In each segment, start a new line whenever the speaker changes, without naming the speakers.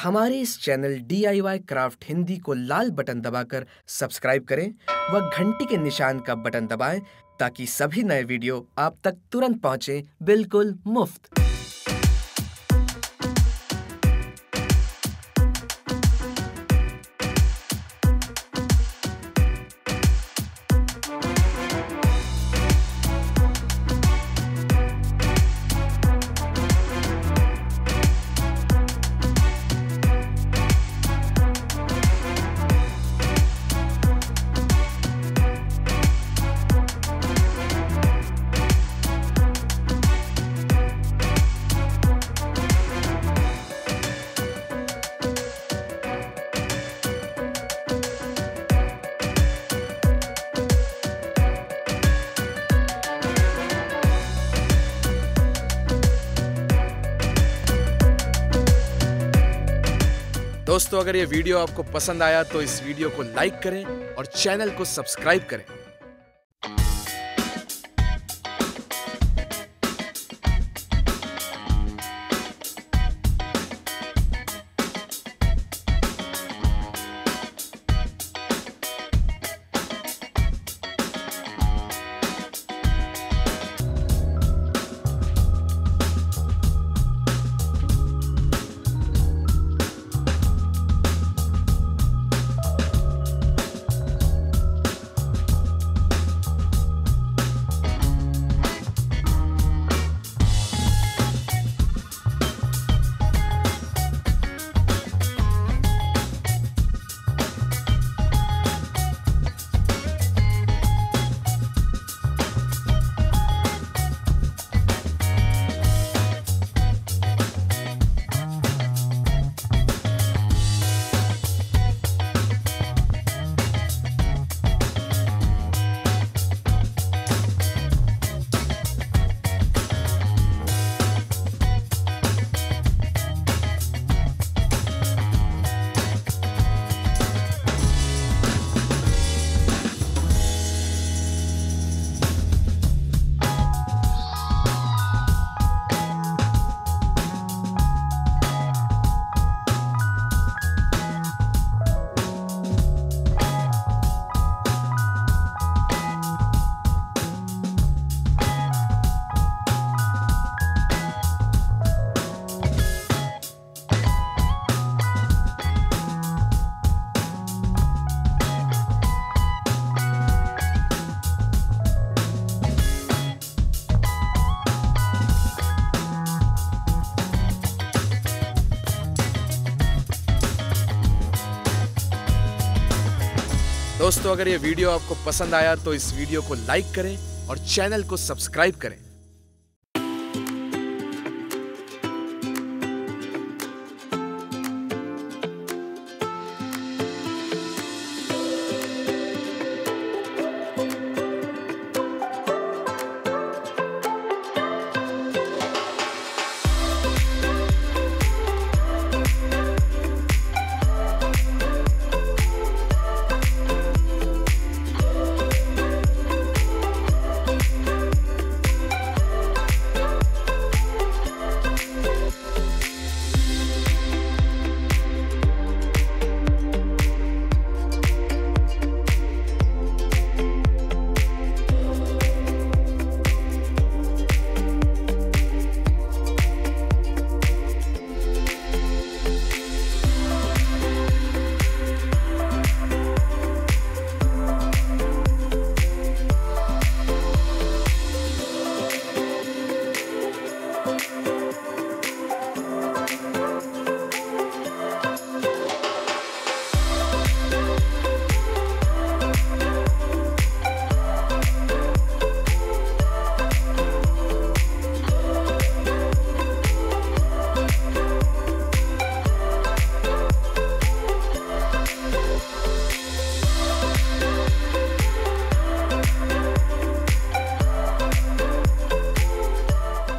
हमारे इस channel DIY craft Hindi को लाल बटन दबाकर सब्सक्राइब करें व घंटी के निशान का बटन दबाएं ताकि सभी नए वीडियो आप तक तुरंत पहुंचे बिल्कुल मुफ्त। दोस्तों, अगर ये वीडियो आपको पसंद आया तो इस वीडियो को लाइक करें और चैनल को सब्सक्राइब करें। दोस्तों, अगर ये वीडियो आपको पसंद आया तो इस वीडियो को लाइक करें और चैनल को सब्सक्राइब करें।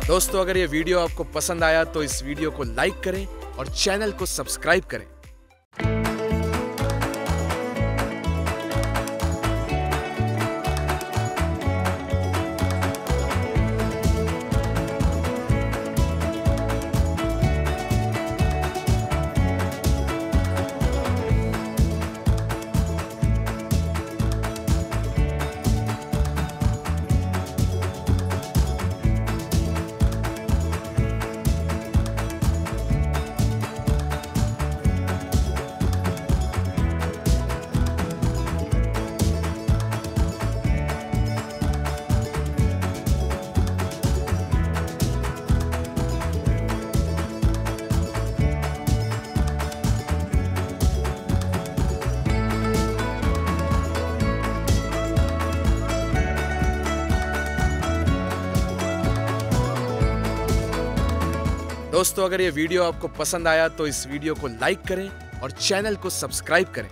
दोस्तों, अगर ये वीडियो आपको पसंद आया तो इस वीडियो को लाइक करें और चैनल को सब्सक्राइब करें। दोस्तों, अगर ये वीडियो आपको पसंद आया तो इस वीडियो को लाइक करें और चैनल को सब्सक्राइब करें।